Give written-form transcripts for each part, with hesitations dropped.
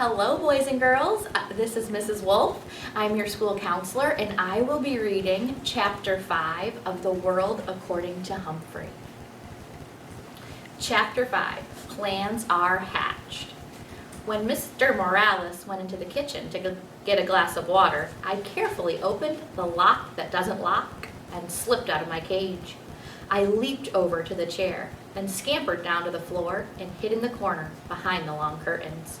Hello, boys and girls. This is Mrs. Wulf. I'm your school counselor, and I will be reading Chapter 5 of The World According to Humphrey. Chapter 5, Plans Are Hatched. When Mr. Morales went into the kitchen to get a glass of water, I carefully opened the lock that doesn't lock and slipped out of my cage. I leaped over to the chair, then scampered down to the floor and hid in the corner behind the long curtains.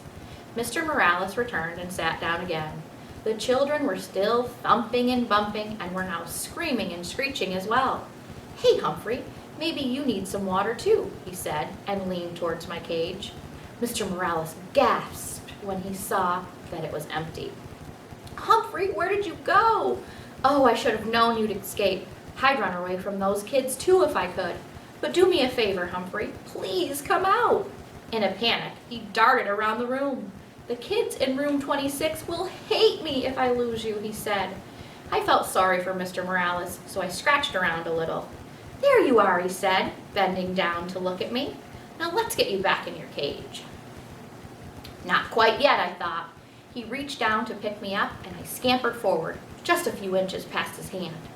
Mr. Morales returned and sat down again. The children were still thumping and bumping and were now screaming and screeching as well. "Hey, Humphrey, maybe you need some water too," he said, and leaned towards my cage. Mr. Morales gasped when he saw that it was empty. "Humphrey, where did you go?" "Oh, I should have known you'd escape. I'd run away from those kids too if I could. But do me a favor, Humphrey. Please come out." In a panic, he darted around the room. "The kids in room 26 will hate me if I lose you," he said. I felt sorry for Mr. Morales, so I scratched around a little. "There you are," he said, bending down to look at me. "Now let's get you back in your cage." Not quite yet, I thought. He reached down to pick me up, and I scampered forward, just a few inches past his hand.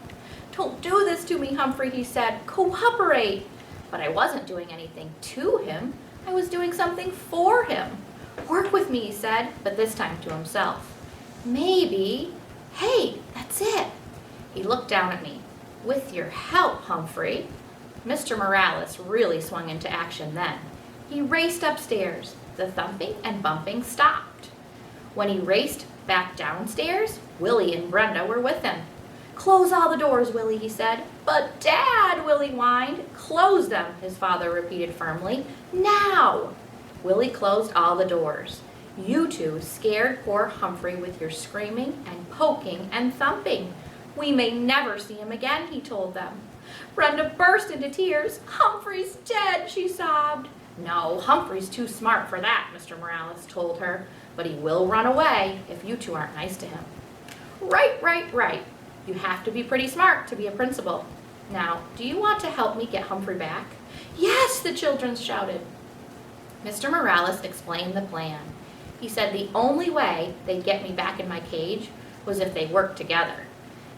"Don't do this to me, Humphrey," he said. "Cooperate." But I wasn't doing anything to him. I was doing something for him. "Work with me," he said, but this time to himself. "Maybe. Hey, that's it." He looked down at me. "With your help, Humphrey." Mr. Morales really swung into action then. He raced upstairs. The thumping and bumping stopped. When he raced back downstairs, Willie and Brenda were with him. "Close all the doors, Willie," he said. "But Dad," Willie whined. "Close them," his father repeated firmly. "Now!" Willie closed all the doors. "You two scared poor Humphrey with your screaming and poking and thumping. We may never see him again," he told them. Brenda burst into tears. "Humphrey's dead," she sobbed. "No, Humphrey's too smart for that," Mr. Morales told her. "But he will run away if you two aren't nice to him." Right. You have to be pretty smart to be a principal. Now, do you want to help me get Humphrey back?" "Yes," the children shouted. Mr. Morales explained the plan. He said the only way they'd get me back in my cage was if they worked together.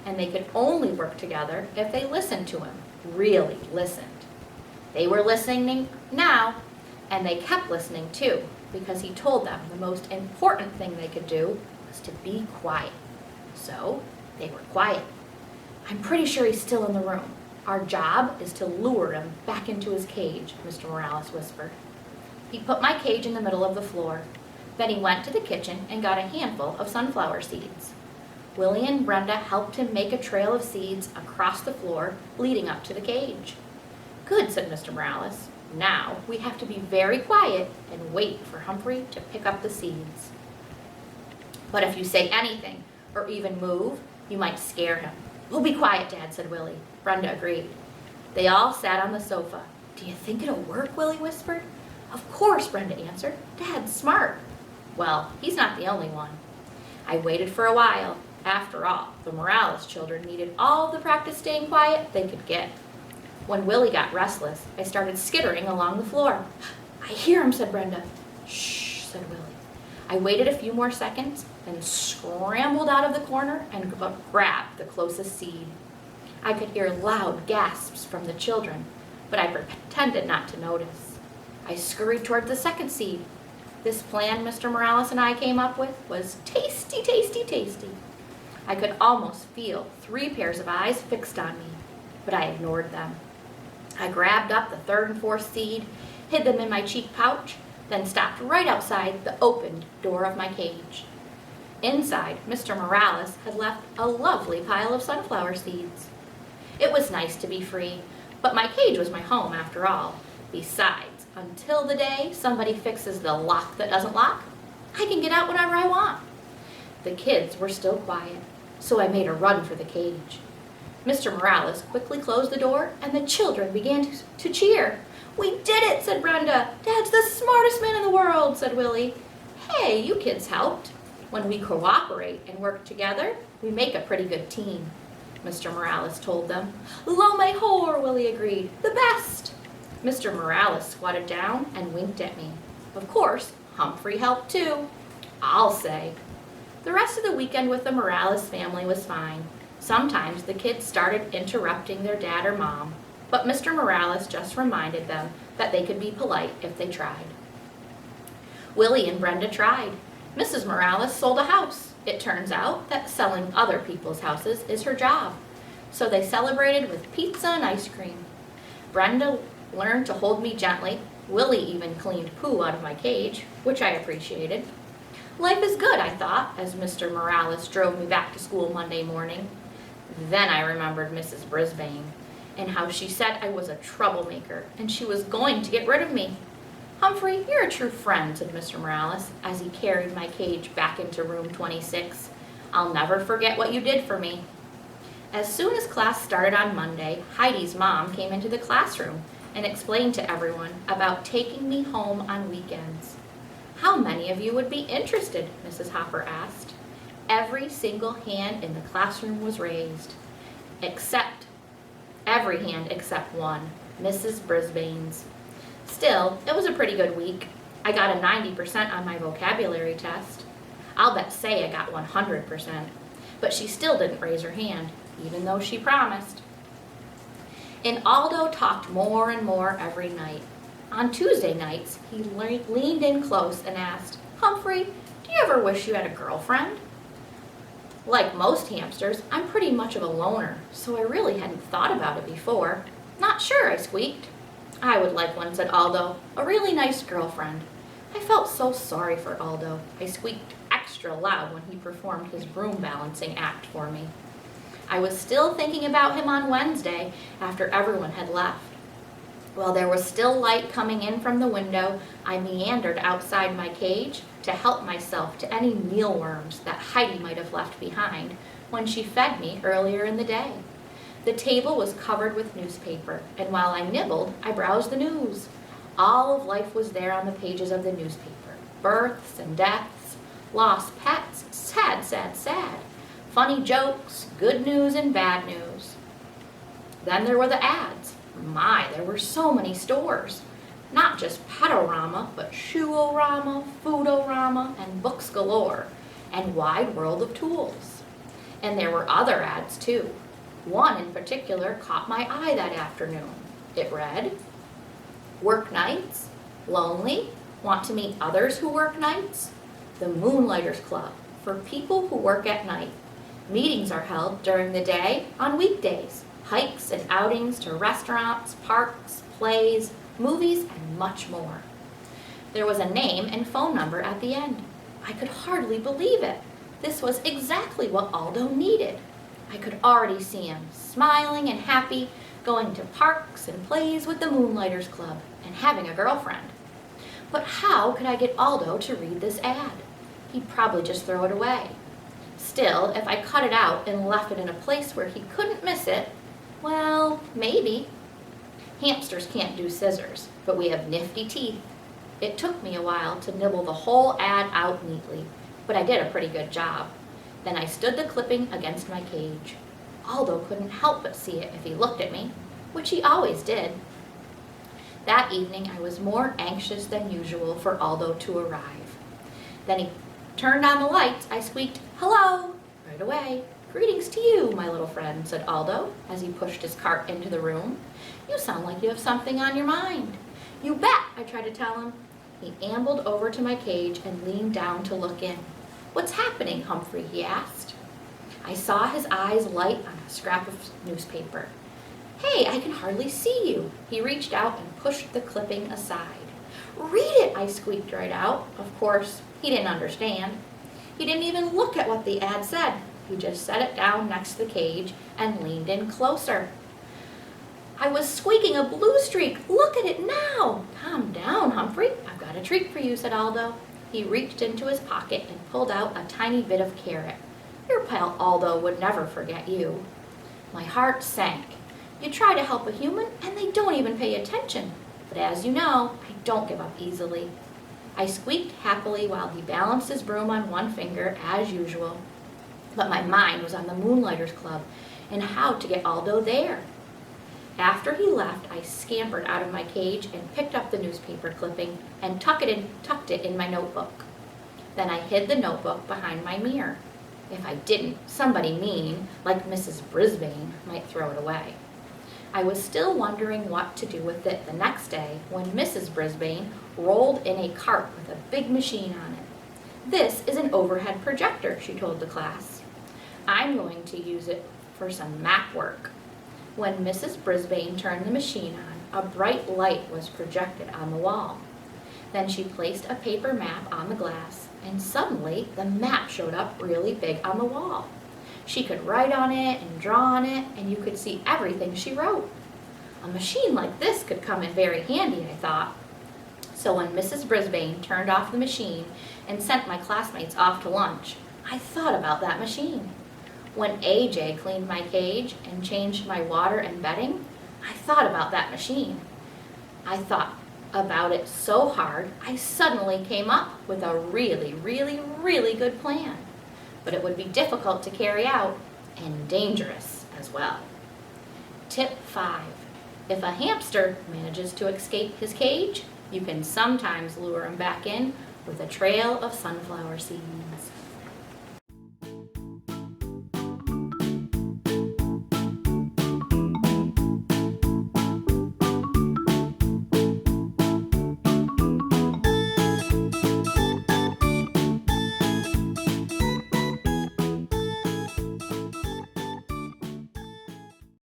And they could only work together if they listened to him, really listened. They were listening now, and they kept listening too, because he told them the most important thing they could do was to be quiet. So, they were quiet. "I'm pretty sure he's still in the room. Our job is to lure him back into his cage," Mr. Morales whispered. He put my cage in the middle of the floor. Then he went to the kitchen and got a handful of sunflower seeds. Willie and Brenda helped him make a trail of seeds across the floor leading up to the cage. "Good," said Mr. Morales. "Now we have to be very quiet and wait for Humphrey to pick up the seeds. But if you say anything or even move, you might scare him." "We'll be quiet, Dad," said Willie. Brenda agreed. They all sat on the sofa. "Do you think it'll work?" Willie whispered. "Of course," Brenda answered. "Dad's smart." "Well, he's not the only one." I waited for a while. After all, the Morales children needed all the practice staying quiet they could get. When Willie got restless, I started skittering along the floor. "I hear him," said Brenda. "Shh," said Willie. I waited a few more seconds, then scrambled out of the corner and grabbed the closest seed. I could hear loud gasps from the children, but I pretended not to notice. I scurried toward the second seed. This plan Mr. Morales and I came up with was tasty, tasty, tasty. I could almost feel 3 pairs of eyes fixed on me, but I ignored them. I grabbed up the 3rd and 4th seed, hid them in my cheek pouch, then stopped right outside the opened door of my cage. Inside, Mr. Morales had left a lovely pile of sunflower seeds. It was nice to be free, but my cage was my home after all. Besides, until the day somebody fixes the lock that doesn't lock, I can get out whenever I want. The kids were still quiet, so I made a run for the cage. Mr. Morales quickly closed the door, and the children began to cheer. "We did it," said Brenda. "Dad's the smartest man in the world," said Willie. "Hey, you kids helped. When we cooperate and work together, we make a pretty good team," Mr. Morales told them. "Lo mejor," Willie agreed. "The best." Mr. Morales squatted down and winked at me. Of course, Humphrey helped too. I'll say. The rest of the weekend with the Morales family was fine. Sometimes the kids started interrupting their dad or mom, but Mr. Morales just reminded them that they could be polite if they tried. Willie and Brenda tried. Mrs. Morales sold a house. It turns out that selling other people's houses is her job. So they celebrated with pizza and ice cream. Brenda learned to hold me gently. Willie even cleaned poo out of my cage, which I appreciated. Life is good, I thought, as Mr. Morales drove me back to school Monday morning. Then I remembered Mrs. Brisbane and how she said I was a troublemaker and she was going to get rid of me. Humphrey, you're a true friend, said Mr. Morales as he carried my cage back into room 26. I'll never forget what you did for me. As soon as class started on Monday, Heidi's mom came into the classroom and explained to everyone about taking me home on weekends. How many of you would be interested? Mrs. Hopper asked. Every single hand in the classroom was raised. Every hand except one, Mrs. Brisbane's. Still, it was a pretty good week. I got a 90% on my vocabulary test. I'll bet say I got 100%. But she still didn't raise her hand, even though she promised. And Aldo talked more and more every night. On Tuesday nights, he leaned in close and asked, Humphrey, do you ever wish you had a girlfriend? Like most hamsters, I'm pretty much of a loner, so I really hadn't thought about it before. Not sure, I squeaked. I would like one, said Aldo, a really nice girlfriend. I felt so sorry for Aldo. I squeaked extra loud when he performed his broom balancing act for me. I was still thinking about him on Wednesday after everyone had left. While there was still light coming in from the window, I meandered outside my cage to help myself to any mealworms that Heidi might have left behind when she fed me earlier in the day. The table was covered with newspaper, and while I nibbled, I browsed the news. All of life was there on the pages of the newspaper. Births and deaths, lost pets, sad, sad, sad. Funny jokes, good news and bad news. Then there were the ads. My, there were so many stores. Not just Petorama, but Shoe-O-Rama, Food-O-Rama, and books galore, and Wide World of Tools. And there were other ads too. One in particular caught my eye that afternoon. It read, Work nights? Lonely? Want to meet others who work nights? The Moonlighters Club, for people who work at night. Meetings are held during the day on weekdays. Hikes and outings to restaurants, parks, plays, movies, and much more. There was a name and phone number at the end. I could hardly believe it. This was exactly what Aldo needed. I could already see him, smiling and happy, going to parks and plays with the Moonlighters Club, and having a girlfriend. But how could I get Aldo to read this ad? He'd probably just throw it away. Still, if I cut it out and left it in a place where he couldn't miss it, well, maybe. Hamsters can't do scissors, but we have nifty teeth. It took me a while to nibble the whole ad out neatly, but I did a pretty good job. Then I stood the clipping against my cage. Aldo couldn't help but see it if he looked at me, which he always did. That evening I was more anxious than usual for Aldo to arrive. Then he turned on the lights. I squeaked, hello, right away. Greetings to you, my little friend, said Aldo as he pushed his cart into the room. You sound like you have something on your mind. You bet, I tried to tell him. He ambled over to my cage and leaned down to look in. What's happening, Humphrey? He asked. I saw his eyes light on a scrap of newspaper. Hey, I can hardly see you. He reached out and pushed the clipping aside. Read it, I squeaked right out. Of course, he didn't understand. He didn't even look at what the ad said. He just set it down next to the cage and leaned in closer. I was squeaking a blue streak. Look at it now. Calm down, Humphrey. I've got a treat for you, said Aldo. He reached into his pocket and pulled out a tiny bit of carrot. Your pal Aldo would never forget you. My heart sank. You try to help a human and they don't even pay attention. But as you know, I don't give up easily. I squeaked happily while he balanced his broom on one finger as usual. But my mind was on the Moonlighters Club and how to get Aldo there. After he left, I scampered out of my cage and picked up the newspaper clipping and tucked it in my notebook. Then I hid the notebook behind my mirror. If I didn't, somebody mean, like Mrs. Brisbane, might throw it away. I was still wondering what to do with it the next day when Mrs. Brisbane rolled in a cart with a big machine on it. "This is an overhead projector," she told the class. "I'm going to use it for some map work." When Mrs. Brisbane turned the machine on, a bright light was projected on the wall. Then she placed a paper map on the glass, and suddenly the map showed up really big on the wall. She could write on it and draw on it, and you could see everything she wrote. A machine like this could come in very handy, I thought. So when Mrs. Brisbane turned off the machine and sent my classmates off to lunch, I thought about that machine. When AJ cleaned my cage and changed my water and bedding, I thought about that machine. I thought about it so hard, I suddenly came up with a really, really, really good plan. But it would be difficult to carry out and dangerous as well. Tip 5. If a hamster manages to escape his cage, you can sometimes lure him back in with a trail of sunflower seeds.